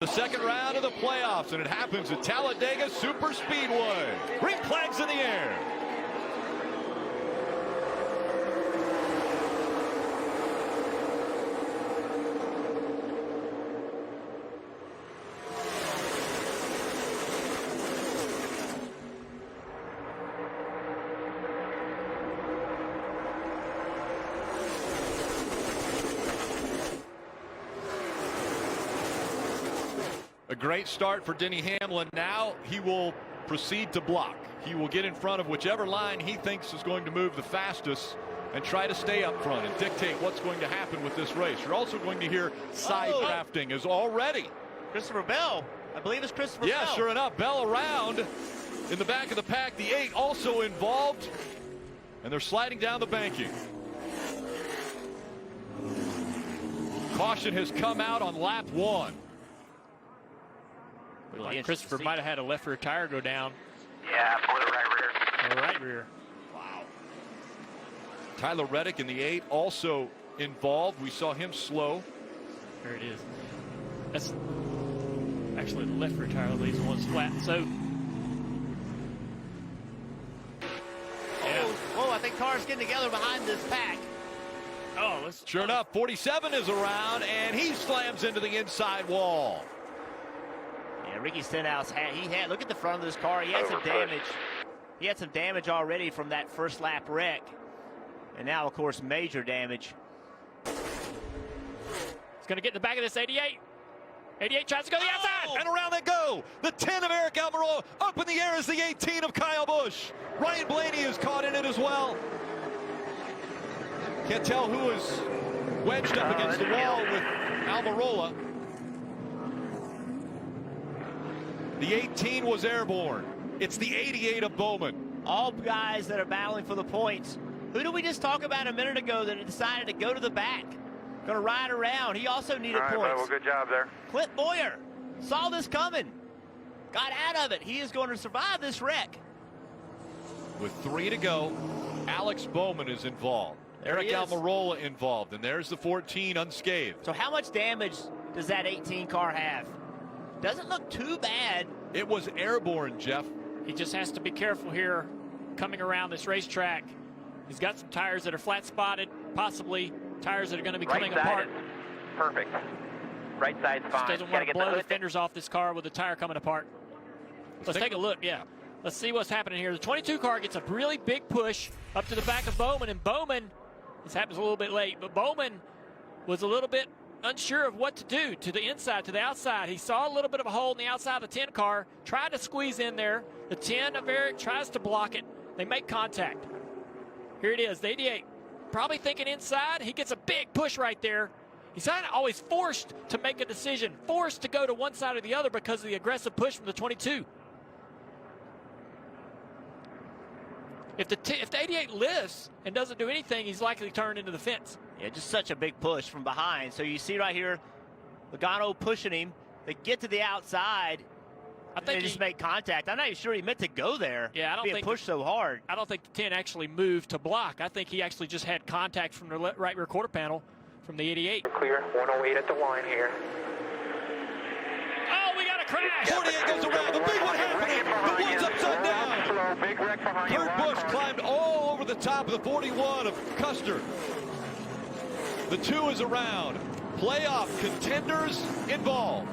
second round of the playoffs, and it happens at Talladega Superspeedway. Green flags in the air. A great start for Denny Hamlin. Now he will proceed to block. He will get in front of whichever line he thinks is going to move the fastest and try to stay up front and dictate what's going to happen with this race. You're also going to hear side drafting is already. Christopher Bell. I believe it's Christopher Bell. Yeah, sure enough. Bell around in the back of the pack. The 8 also involved. And they're sliding down the banking. Caution has come out on lap 1. Like Christopher might have had a left rear tire go down. Yeah, for the right rear. The right rear. Wow. Tyler Reddick in the 8 also involved. We saw him slow. There it is. That's actually the left rear tire leaves the one's flat. So. Yeah. Whoa, I think cars getting together behind this pack. Oh, sure enough, 47 is around, and he slams into the inside wall. Yeah, Ricky Stenhouse look at the front of this car. He had some damage. He had some damage already from that first lap wreck. And now, of course, major damage. It's going to get in the back of this 88. 88 tries to go to the outside. And around they go. The 10 of Eric Almirola. Up in the air is the 18 of Kyle Busch. Ryan Blaney is caught in it as well. Can't tell who is wedged up against the wall with Almirola. The 18 was airborne. It's the 88 of Bowman. All guys that are battling for the points. Who did we just talk about a minute ago that decided to go to the back? Going to ride around. He also needed points. Well, good job there. Clint Boyer saw this coming. Got out of it. He is going to survive this wreck. With 3 to go, Alex Bowman is involved. Eric Almirola involved, and there's the 14 unscathed. So how much damage does that 18 car have? Doesn't look too bad. It was airborne, Jeff. He just has to be careful here coming around this racetrack. He's got some tires that are flat spotted, possibly tires that are going to be coming apart. Perfect. Right side's fine. Just doesn't want to blow the fenders off this car with the tire coming apart. Let's take a look, yeah. Let's see what's happening here. The 22 car gets a really big push up to the back of Bowman, and Bowman, this happens a little bit late, but Bowman was a little bit unsure of what to do to the inside, to the outside. He saw a little bit of a hole in the outside of the 10 car, tried to squeeze in there. The 10 of Eric tries to block it. They make contact. Here it is, the 88. Probably thinking inside. He gets a big push right there. He's kind of always forced to make a decision, forced to go to one side or the other because of the aggressive push from the 22. If the 88 lifts and doesn't do anything, he's likely to turn into the fence. Yeah, just such a big push from behind. So you see right here, Logano pushing him. They get to the outside. I think they just make contact. I'm not even sure he meant to go there. Yeah, I don't think pushed so hard. I don't think the 10 actually moved to block. I think he actually just had contact from the right rear quarter panel from the 88. Clear. 108 at the line here. Oh, we got a crash. 48 goes around. The big one happening. The one's upside down. Big wreck behind you. Kurt Busch climbed all over the top of the 41 of Custer. The 2 is around. Playoff contenders involved.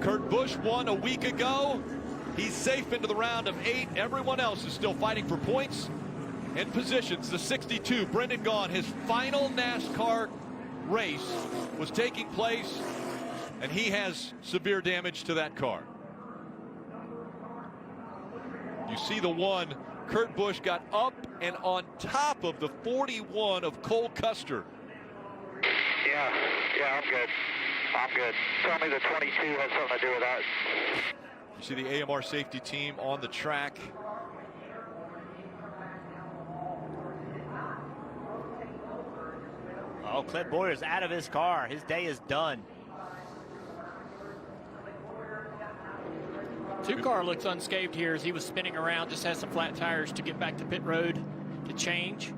Kurt Busch won a week ago. He's safe into the round of 8. Everyone else is still fighting for points and positions. The 62, Brendan Gaughan, his final NASCAR race was taking place, and he has severe damage to that car. You see the 1, Kurt Busch got up and on top of the 41 of Cole Custer. Yeah, I'm good. I'm good. Tell me the 22 has something to do with that. You see the AMR safety team on the track. Oh, Clint Boyer's out of his car. His day is done. 2 car looks unscathed here as he was spinning around, just has some flat tires to get back to pit road to change.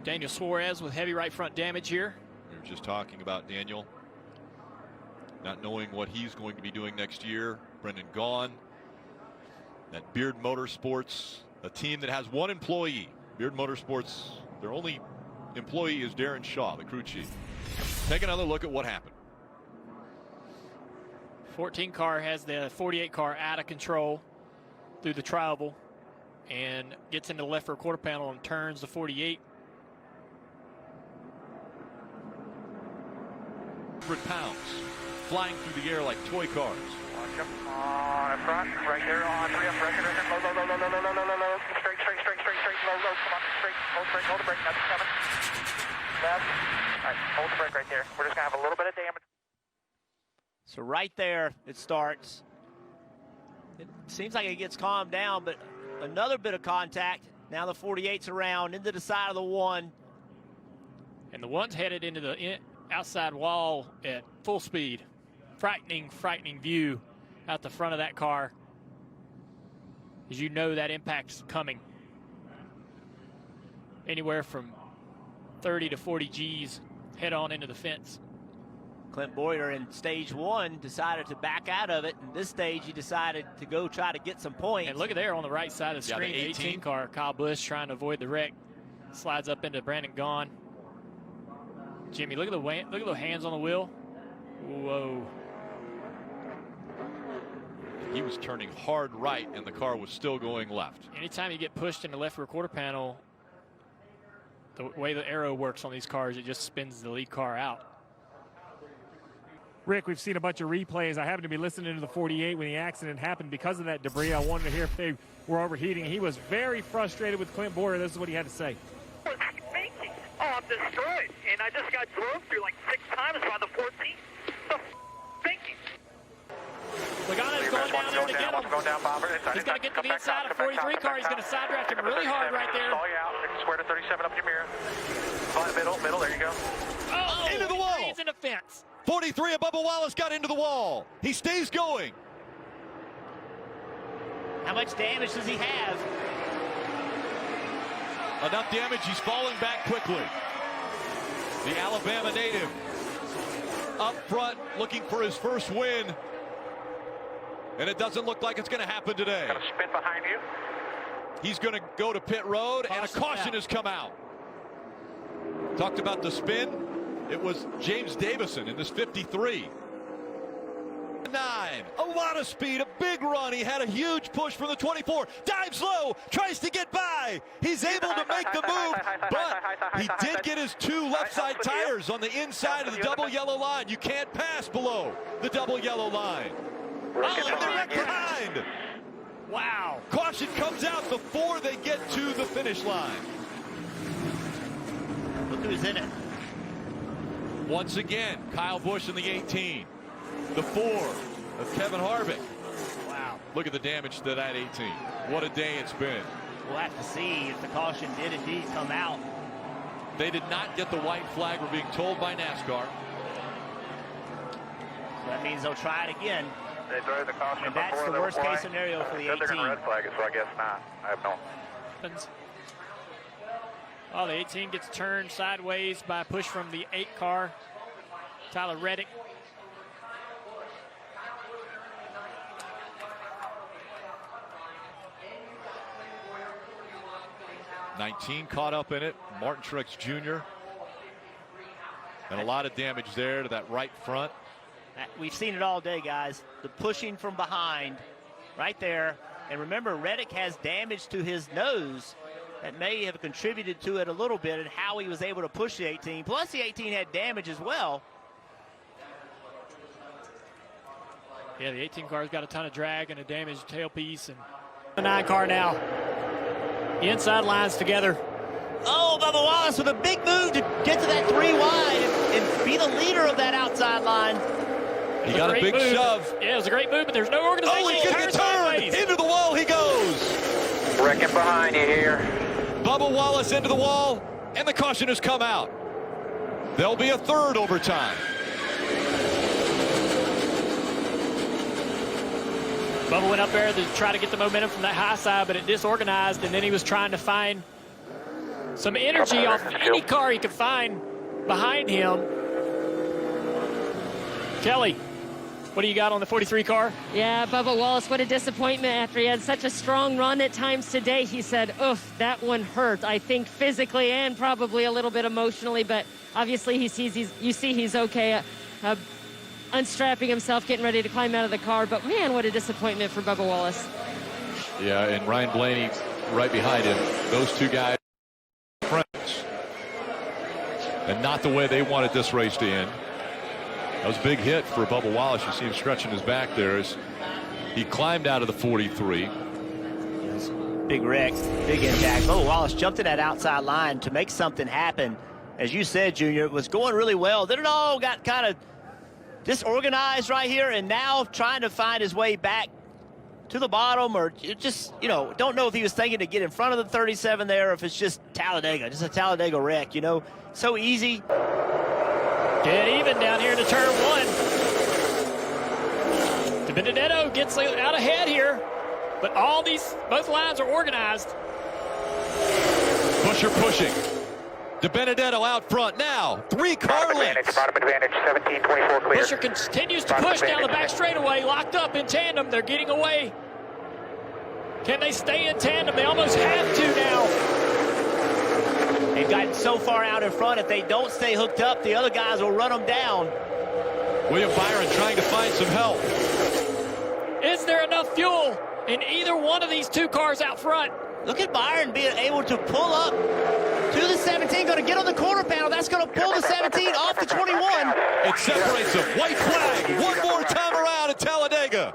Daniel Suarez with heavy right front damage here. just talking about, Daniel. Not knowing what he's going to be doing next year. Brendan Gaughan. That Beard Motorsports, a team that has one employee. Beard Motorsports, their only employee is Darren Shaw, the crew chief. Take another look at what happened. 14 car has the 48 car out of control through the tri-oval and gets into the left rear quarter panel and turns the 48. 100 pounds flying through the air like toy cars. Watch him on front, right there on 3 up, record, low, straight, low, come on, straight, hold the brake, nothing's coming. Left, all right, hold the brake right there. We're just gonna have a little bit of damage. So right there it starts. It seems like it gets calmed down, but another bit of contact. Now the 48's around into the side of the one. And the one's headed into the outside wall at full speed. Frightening view out the front of that car. As you know, that impact's coming. Anywhere from 30 to 40 G's head on into the fence. Clint Boyer in stage 1 decided to back out of it. In this stage, he decided to go try to get some points. And look at there on the right side of the screen, the 18 car, Kyle Busch trying to avoid the wreck. Slides up into Brandon Gaughan. Jimmy, look at the hands on the wheel. Whoa. He was turning hard right and the car was still going left. Anytime you get pushed in the left rear quarter panel, the way the arrow works on these cars, it just spins the lead car out. Rick, we've seen a bunch of replays. I happened to be listening to the 48 when the accident happened because of that debris. I wanted to hear if they were overheating. He was very frustrated with Clint Boyer. This is what he had to say. Oh, I'm destroyed, and I just got drove through like 6 times by the 14. The thinking. Logano's going down there to get him. Going down, Bobber. He's going to get to the inside of 43 car. He's going to side draft him really hard right there. Stall you out. Square to 37 up your mirror. Middle, there you go. Oh, into the wall. He's in the fence. 43 of Bubba Wallace got into the wall. He stays going. How much damage does he have? Enough damage, he's falling back quickly. The Alabama native up front looking for his first win. And it doesn't look like it's going to happen today. Got a spin behind you. He's going to go to pit road, and a caution has come out. Talked about the spin. It was James Davison in this 53. 9, a lot of speed, a big run. He had a huge push from the 24. Dives low, tries to get by. He's able to make the move, but he did get his 2 left side tires on the inside of the double yellow line. You can't pass below the double yellow line. Oh, and they're right behind. Wow. Caution comes out before they get to the finish line. Look who's in it. Once again, Kyle Busch in the 18. The 4 of Kevin Harvick. Wow. Look at the damage to that 18. What a day it's been. We'll have to see if the caution did indeed come out. They did not get the white flag, we're being told by NASCAR. So that means they'll try it again. They throw the caution And that's the worst case scenario for the 18. They're going to red flag it, so I guess not. I have no. Oh, the 18 gets turned sideways by a push from the 8 car, Tyler Reddick. $19 caught up in it. Martin Truex Jr. And a lot of damage there to that right front. We've seen it all day, guys. The pushing from behind right there. And remember, Reddick has damage to his nose that may have contributed to it a little bit and how he was able to push the 18. Plus, the 18 had damage as well. Yeah, the 18 car's got a ton of drag and a damaged tailpiece. And the 9 car now. The inside lines together. Oh, Bubba Wallace with a big move to get to that 3 wide and be the leader of that outside line. He got a big shove. Yeah, it was a great move, but there's no organization. Oh, he's going to get turned. Into the wall he goes. Wrecking behind you here. Bubba Wallace into the wall, and the caution has come out. There'll be a 3rd overtime. Bubba went up there to try to get the momentum from that high side, but it disorganized, and then he was trying to find some energy off any car he could find behind him, Kelly, what do you got on the 43 car? Yeah, Bubba Wallace, what a disappointment after he had such a strong run at times today. He said, oof, that one hurt, I think physically and probably a little bit emotionally, but obviously you see he's okay, unstrapping himself, getting ready to climb out of the car. But man, what a disappointment for Bubba Wallace. Yeah, and Ryan Blaney right behind him. Those two guys friends. And not the way they wanted this race to end. That was a big hit for Bubba Wallace. You see him stretching his back there as he climbed out of the 43. Big wreck, big impact. Bubba Wallace jumped in that outside line to make something happen. As you said, Junior, it was going really well. Then it all got kind of disorganized right here, and now trying to find his way back to the bottom, or just, you know, don't know if he was thinking to get in front of the 37 there, or if it's just Talladega, just a Talladega wreck, you know. So easy. Dead even down here to turn 1. DiBenedetto gets out ahead here, but both lines are organized. Busher pushing. DiBenedetto out front now. 3-car lengths. Bottom advantage, 17, 24 clear. Busher continues to push down the back straightaway, locked up in tandem. They're getting away. Can they stay in tandem? They almost have to now. They've gotten so far out in front, if they don't stay hooked up, the other guys will run them down. William Byron trying to find some help. Is there enough fuel in either one of these two cars out front? Look at Byron being able to pull up to the 17, going to get on the quarter panel. That's going to pull the 17 off the 21. It separates them. White flag. One more time around at Talladega.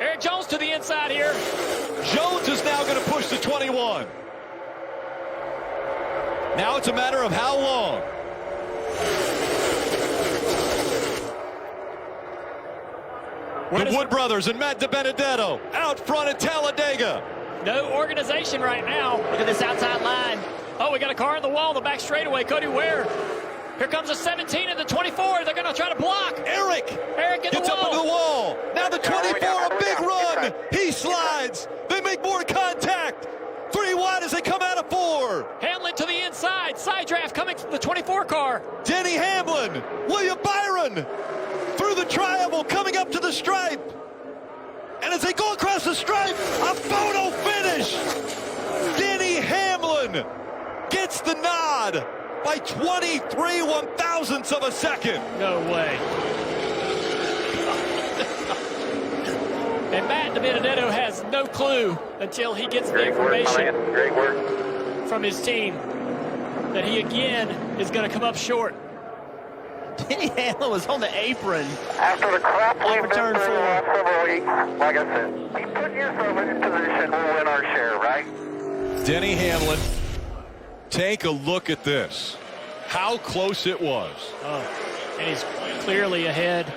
Eric Jones to the inside here. Jones is now going to push the 21. Now it's a matter of how long. The Wood brothers and Matt DiBenedetto out front at Talladega. No organization right now. Look at this outside line. Oh, we got a car in the wall, the back straightaway. Cody Ware. Here comes the 17 and the 24. They're going to try to block. Eric gets up into the wall. Now the 24, a big run. He slides. They make more contact. 3 wide as they come out of 4. Hamlin to the inside. Side draft coming from the 24 car. Denny Hamlin. William Byron through the triangle coming up to the stripe. And as they go across the stripe, a photo finish. Denny Hamlin gets the nod by 23 one-thousandths of a second. No way. And Matt DiBenedetto has no clue until he gets the information from his team that he again is going to come up short. Denny Hamlin was on the apron. After the crap we've been turn through the 4. last several weeks, like I said, keep putting yourself in position, we'll win our share, right? Denny Hamlin, take a look at this. How close it was. Oh, and he's clearly ahead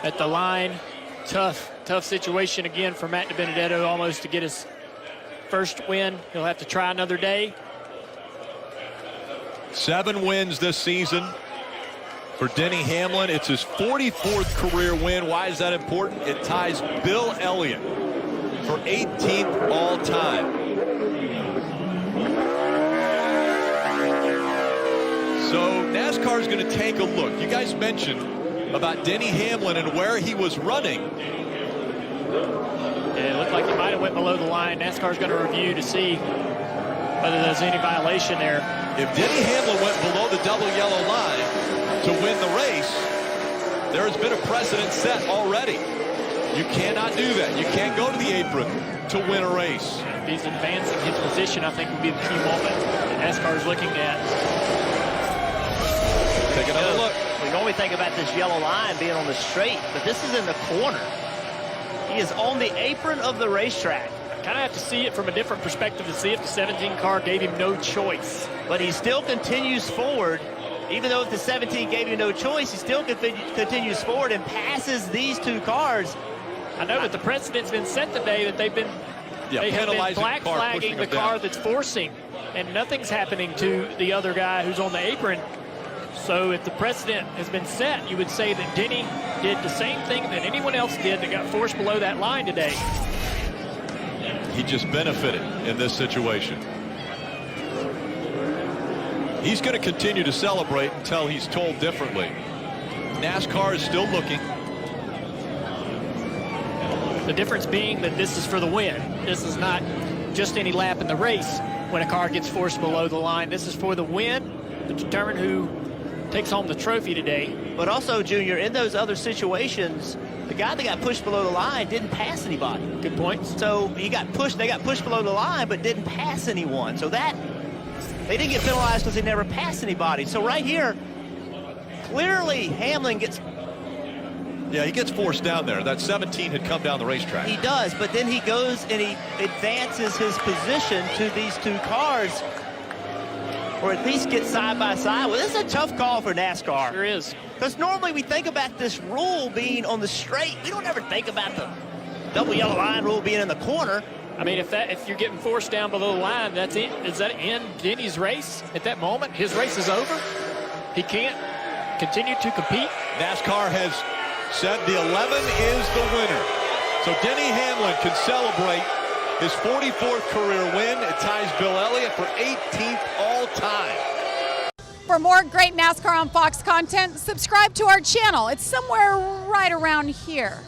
at the line. Tough situation again for Matt DiBenedetto, almost to get his first win. He'll have to try another day. 7 wins this season for Denny Hamlin. It's his 44th career win. Why is that important? It ties Bill Elliott for 18th all time. So NASCAR is going to take a look. You guys mentioned about Denny Hamlin and where he was running. Yeah, it looked like he might have went below the line. NASCAR's going to review to see whether there's any violation there. If Denny Hamlin went below the double yellow line to win the race, there has been a precedent set already. You cannot do that. You can't go to the apron to win a race. If he's advancing his position, I think would be the key moment that NASCAR is looking at. Take another look. We normally think about this yellow line being on the straight, but this is in the corner. He is on the apron of the racetrack. Kind of have to see it from a different perspective to see if the 17 car gave him no choice. But he still continues forward. Even though if the 17 gave him no choice, he still continues forward and passes these 2 cars. I know, but the precedent's been set today that they have been black flagging the car that's forcing, and nothing's happening to the other guy who's on the apron. So if the precedent has been set, you would say that Denny did the same thing that anyone else did that got forced below that line today. He just benefited in this situation. He's going to continue to celebrate until he's told differently. NASCAR is still looking. The difference being that this is for the win. This is not just any lap in the race when a car gets forced below the line. This is for the win to determine who takes home the trophy today. But also, Junior, in those other situations, the guy that got pushed below the line didn't pass anybody. Good points. So they got pushed below the line, but didn't pass anyone. So that, they didn't get penalized because they never passed anybody. So right here, clearly Hamlin gets... Yeah, he gets forced down there. That 17 had come down the racetrack. He does, but then he goes and he advances his position to these two cars, or at least get side by side. Well, this is a tough call for NASCAR. Sure is. Because normally we think about this rule being on the straight. We don't ever think about the double yellow line rule being in the corner. I mean, if you're getting forced down below the line, that's it. Does that end Denny's race at that moment? His race is over. He can't continue to compete. NASCAR has said the 11 is the winner. So Denny Hamlin can celebrate his 44th career win. It ties Bill Elliott for 18th all time. For more great NASCAR on Fox content, subscribe to our channel. It's somewhere right around here.